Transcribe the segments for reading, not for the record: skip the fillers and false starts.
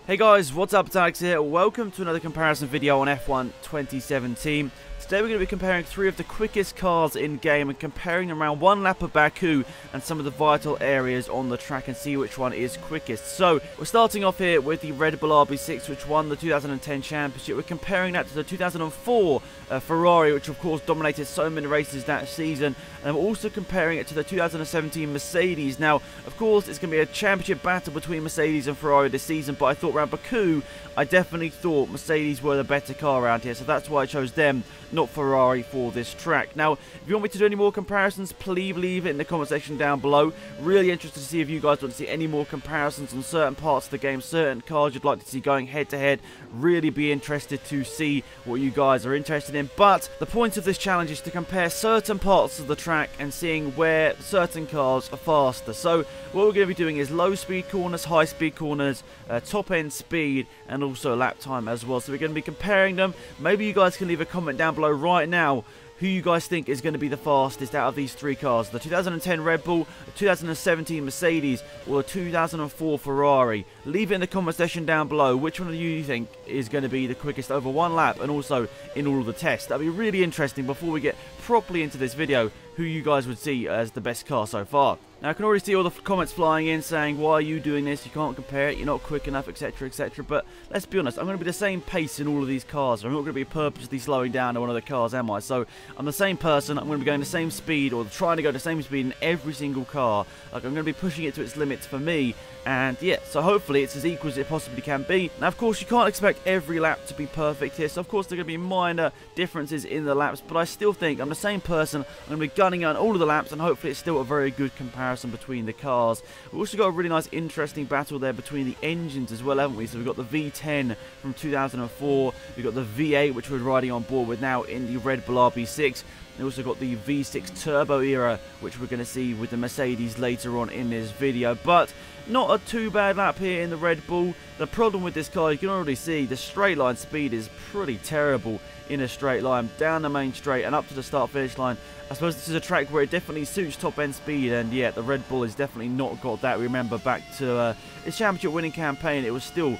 Hey guys, what's up? It's Alex here. Welcome to another comparison video on F1 2017. Today we're going to be comparing three of the quickest cars in game and comparing them around one lap of Baku and some of the vital areas on the track and see which one is quickest. So we're starting off here with the Red Bull RB6, which won the 2010 championship. We're comparing that to the 2004 Ferrari, which of course dominated so many races that season, and we're also comparing it to the 2017 Mercedes. Now of course it's going to be a championship battle between Mercedes and Ferrari this season, but I thought around Baku I definitely thought Mercedes were the better car around here, so that's why I chose them, not Ferrari, for this track. Now, if you want me to do any more comparisons, please leave it in the comment section down below. Really interested to see if you guys want to see any more comparisons on certain parts of the game, certain cars you'd like to see going head to head. Really be interested to see what you guys are interested in. But the point of this challenge is to compare certain parts of the track and seeing where certain cars are faster. So what we're going to be doing is low speed corners, high speed corners, top end speed, and also lap time as well. So we're going to be comparing them. Maybe you guys can leave a comment down below right now who you guys think is going to be the fastest out of these three cars: the 2010 Red Bull, the 2017 Mercedes, or the 2004 Ferrari. Leave it in the comment section down below which one of you think is going to be the quickest over one lap and also in all of the tests. That'll be really interesting before we get properly into this video, who you guys would see as the best car so far. Now I can already see all the comments flying in saying, why are you doing this, you can't compare it, you're not quick enough, etc, etc. But let's be honest, I'm going to be the same pace in all of these cars. I'm not going to be purposely slowing down on one of the cars, am I? So I'm the same person, I'm going to be going the same speed, or trying to go the same speed in every single car. Like, I'm going to be pushing it to its limits for me. And yeah, so hopefully it's as equal as it possibly can be. Now of course you can't expect every lap to be perfect here, so of course there are going to be minor differences in the laps, but I still think I'm the same person. I'm going to be gunning on all of the laps, and hopefully it's still a very good comparison between the cars. We've also got a really nice interesting battle there between the engines as well, haven't we? So we've got the V10 from 2004, we've got the V8 which we're riding on board with now in the Red Bull RB6. We also got the V6 Turbo era, which we're going to see with the Mercedes later on in this video. But not a too bad lap here in the Red Bull. The problem with this car, you can already see the straight line speed is pretty terrible in a straight line, down the main straight and up to the start finish line. I suppose this is a track where it definitely suits top end speed, and yeah, the Red Bull has definitely not got that. Remember back to its championship winning campaign, it was still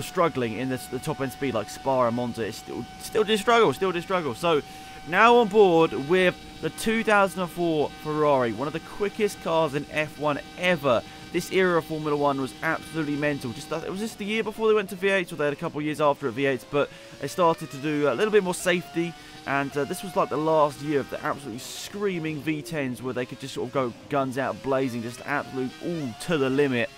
struggling in the top end speed, like Spa and Monza. It still did struggle. So now on board with the 2004 Ferrari, one of the quickest cars in F1 ever. This era of Formula 1 was absolutely mental. It was just the year before they went to V8, or they had a couple of years after at V8s, but they started to do a little bit more safety, and this was like the last year of the absolutely screaming V10s, where they could just sort of go guns out blazing, just absolute all to the limit.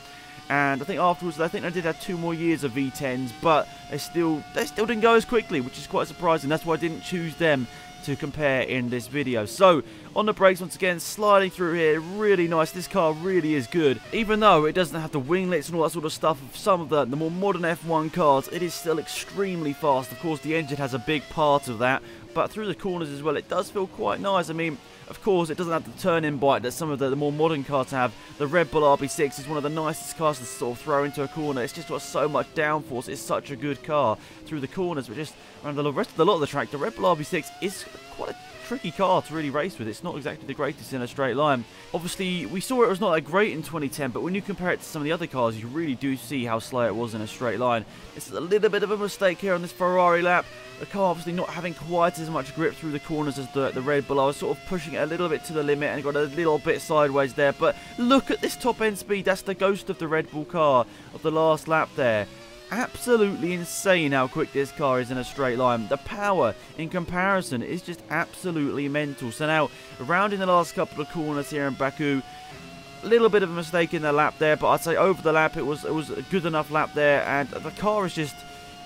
And I think afterwards, I think they did have 2 more years of V10s, but they still didn't go as quickly, which is quite surprising. That's why I didn't choose them to compare in this video. So on the brakes, once again, sliding through here, really nice. This car really is good. Even though it doesn't have the winglets and all that sort of stuff of some of the more modern F1 cars, it is still extremely fast. Of course, the engine has a big part of that, but through the corners as well, it does feel quite nice. I mean, of course, it doesn't have the turn-in bite that some of the more modern cars have. The Red Bull RB6 is one of the nicest cars to sort of throw into a corner. It's just got so much downforce. It's such a good car through the corners, but just around the rest of the lot of the track, the Red Bull RB6 is quite a tricky car to really race with. It's not exactly the greatest in a straight line. Obviously, we saw it was not that great in 2010, but when you compare it to some of the other cars, you really do see how slow it was in a straight line. It's a little bit of a mistake here on this Ferrari lap. The car obviously not having quite as much grip through the corners as the Red Bull. I was sort of pushing it a little bit to the limit and got a little bit sideways there. But look at this top end speed. That's the ghost of the Red Bull car of the last lap there. Absolutely insane how quick this car is in a straight line. The power in comparison is just absolutely mental. So now, around in the last couple of corners here in Baku, a little bit of a mistake in the lap there, but I'd say over the lap it was a good enough lap there, and the car is just...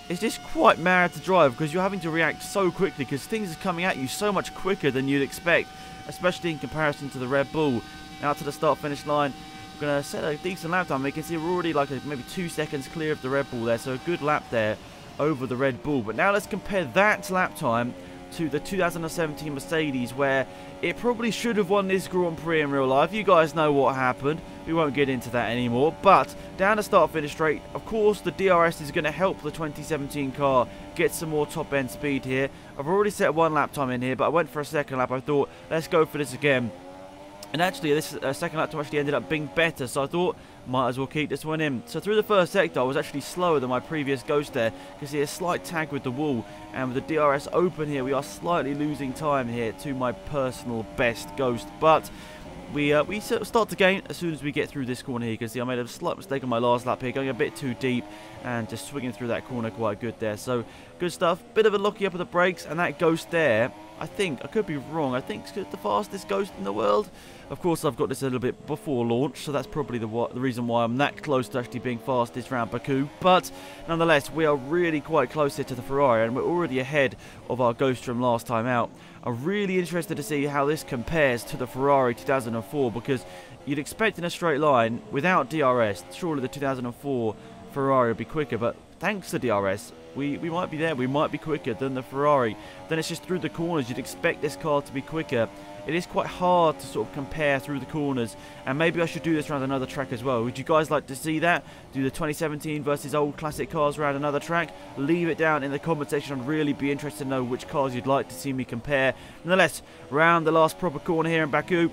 it's just quite mad to drive, because you're having to react so quickly, because things are coming at you so much quicker than you'd expect, especially in comparison to the Red Bull. Now to the start-finish line, we're going to set a decent lap time. We can see we're already like maybe 2 seconds clear of the Red Bull there, so a good lap there over the Red Bull. But now let's compare that lap time to the 2017 Mercedes, where it probably should have won this Grand Prix in real life. You guys know what happened. We won't get into that anymore. But down the start-finish straight, of course, the DRS is going to help the 2017 car get some more top-end speed here. I've already set 1 lap time in here, but I went for a second lap. I thought, let's go for this again. And actually, this second lap time actually ended up being better, so I thought might as well keep this one in. So through the first sector, I was actually slower than my previous Ghost there. You can see a slight tag with the wall, and with the DRS open here, we are slightly losing time here to my personal best Ghost. But we start to gain as soon as we get through this corner here. You can see I made a slight mistake on my last lap here, going a bit too deep and just swinging through that corner quite good there. So good stuff. Bit of a lucky up of the brakes, and that Ghost there, I think, I could be wrong, I think it's the fastest Ghost in the world. Of course, I've got this a little bit before launch, so that's probably the reason why I'm that close to actually being fastest round Baku. But nonetheless, we are really quite close here to the Ferrari, and we're already ahead of our Ghost from last time out. I'm really interested to see how this compares to the Ferrari 2004, because you'd expect in a straight line, without DRS, surely the 2004 Ferrari would be quicker, but thanks to DRS, we might be there, we might be quicker than the Ferrari. Then it's just through the corners, you'd expect this car to be quicker. It is quite hard to sort of compare through the corners, and maybe I should do this around another track as well. Would you guys like to see that? Do the 2017 versus old classic cars around another track? Leave it down in the comment section. I'd really be interested to know which cars you'd like to see me compare. Nonetheless, round the last proper corner here in Baku.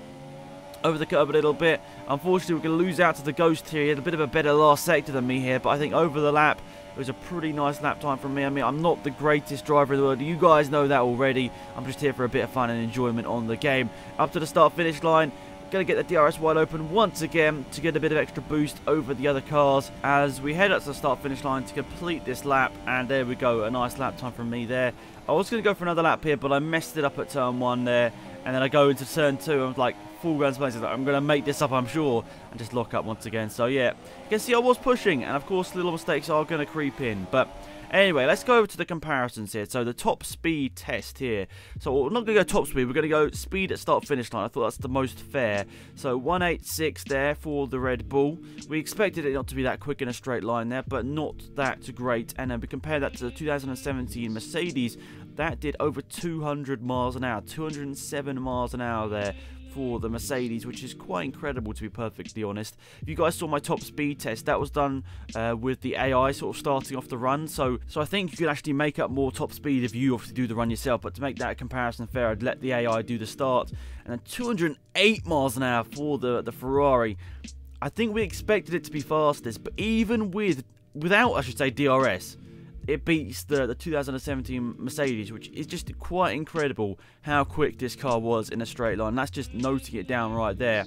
Over the curb a little bit. Unfortunately, we're going to lose out to the Ghost here. He had a bit of a better last sector than me here, but I think over the lap, it was a pretty nice lap time from me. I mean, I'm not the greatest driver in the world. You guys know that already. I'm just here for a bit of fun and enjoyment on the game. Up to the start-finish line. Going to get the DRS wide open once again to get a bit of extra boost over the other cars as we head up to the start-finish line to complete this lap. And there we go. A nice lap time from me there. I was going to go for another lap here, but I messed it up at turn 1 there. And then I go into turn 2, I'm like, full guns blazing, I'm going to make this up, I'm sure, and just lock up once again. So yeah, you can see I was pushing, and of course little mistakes are going to creep in. But anyway, let's go over to the comparisons here. So the top speed test here. So we're not going to go top speed, we're going to go speed at start-finish line. I thought that's the most fair. So 186 there for the Red Bull. We expected it not to be that quick in a straight line there, but not that great. And then we compare that to the 2017 Mercedes. That did over 200 miles an hour, 207 miles an hour there for the Mercedes, which is quite incredible to be perfectly honest. If you guys saw my top speed test, that was done with the AI sort of starting off the run, so I think you could actually make up more top speed if you obviously do the run yourself. But to make that comparison fair, I'd let the AI do the start. And then 208 miles an hour for the Ferrari. I think we expected it to be fastest, but even without I should say DRS, it beats the 2017 Mercedes, which is just quite incredible how quick this car was in a straight line. That's just noting it down right there.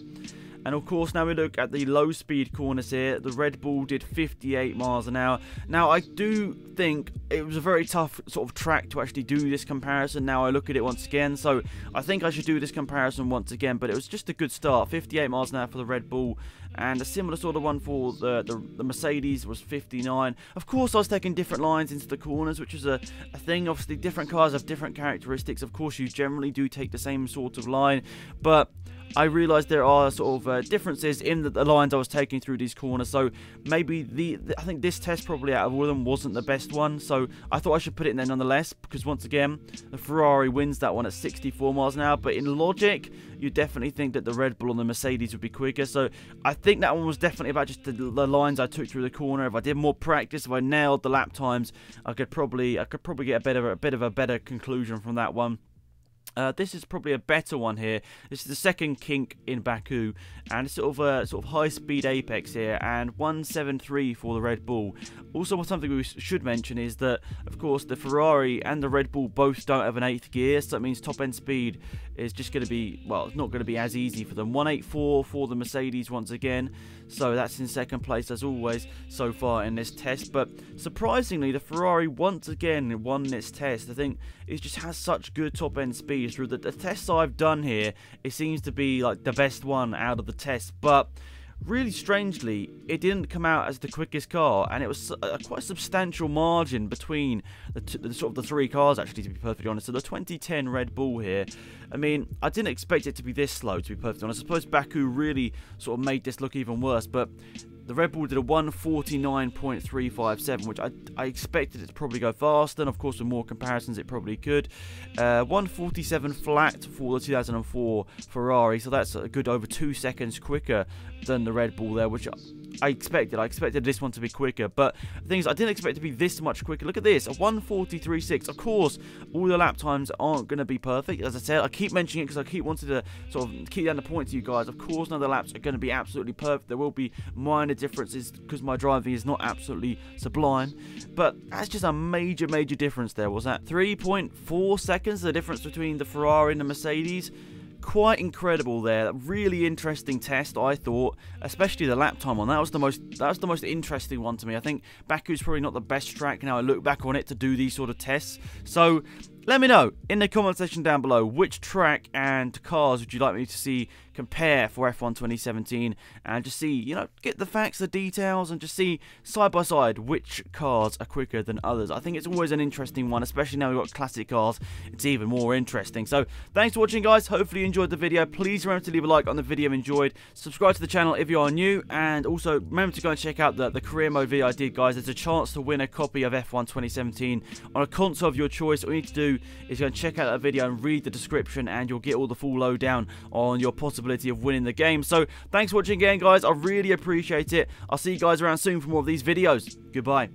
And of course, now we look at the low speed corners here. The Red Bull did 58 miles an hour. Now, I do think it was a very tough sort of track to actually do this comparison. Now I look at it once again, so I think I should do this comparison once again. But it was just a good start. 58 miles an hour for the Red Bull. And a similar sort of one for the Mercedes was 59. Of course, I was taking different lines into the corners, which is a thing. Obviously, different cars have different characteristics. Of course, you generally do take the same sort of line. But I realised there are sort of differences in the lines I was taking through these corners. So maybe I think this test probably out of all of them wasn't the best one. So I thought I should put it in there nonetheless, because once again, the Ferrari wins that one at 64 miles an hour. But in logic, you definitely think that the Red Bull and the Mercedes would be quicker. So I think that one was definitely about just the lines I took through the corner. If I did more practice, if I nailed the lap times, I could probably get a bit of a better conclusion from that one. This is probably a better one here. This is the second kink in Baku, and it's sort of high-speed apex here, and 173 for the Red Bull. Also, something we should mention is that, of course, the Ferrari and the Red Bull both don't have an 8th gear, so that means top-end speed is just going to be, well, it's not going to be as easy for them. 184 for the Mercedes once again, so that's in second place as always so far in this test. But surprisingly, the Ferrari once again won this test. I think it just has such good top-end speed. Through the tests I've done here, it seems to be like the best one out of the tests, but really strangely, it didn't come out as the quickest car, and it was a quite substantial margin between the three cars, actually, to be perfectly honest. So the 2010 Red Bull here, I mean, I didn't expect it to be this slow, to be perfectly honest. I suppose Baku really sort of made this look even worse, but the Red Bull did a 149.357, which I expected it to probably go faster, and of course with more comparisons it probably could. 147 flat for the 2004 Ferrari, so that's a good over 2 seconds quicker than the Red Bull there, which I expected. I expected this one to be quicker, but the thing is, I didn't expect it to be this much quicker. Look at this, a 1:43.6. Of course, all the lap times aren't going to be perfect. As I said, I keep mentioning it because I keep wanting to sort of keep down the point to you guys. Of course, none of the laps are going to be absolutely perfect. There will be minor differences because my driving is not absolutely sublime, but that's just a major difference there. Was that 3.4 seconds, the difference between the Ferrari and the Mercedes? Quite incredible there. Really interesting test, I thought, especially the lap time one. That was the most interesting one to me. I think Baku's probably not the best track now I look back on it to do these sort of tests. So let me know in the comment section down below which track and cars would you like me to see compare for F1 2017, and just see, you know, get the facts, the details, and just see side by side which cars are quicker than others. I think it's always an interesting one, especially now we've got classic cars. It's even more interesting. So thanks for watching, guys. Hopefully you enjoyed the video. Please remember to leave a like on the video if you enjoyed. Subscribe to the channel if you are new, and also remember to go and check out the career mode video I did, guys. There's a chance to win a copy of F1 2017 on a console of your choice. All you need to do is go and check out that video and read the description, and you'll get all the full lowdown on your possibility of winning the game. So thanks for watching again, guys. I really appreciate it. I'll see you guys around soon for more of these videos. Goodbye.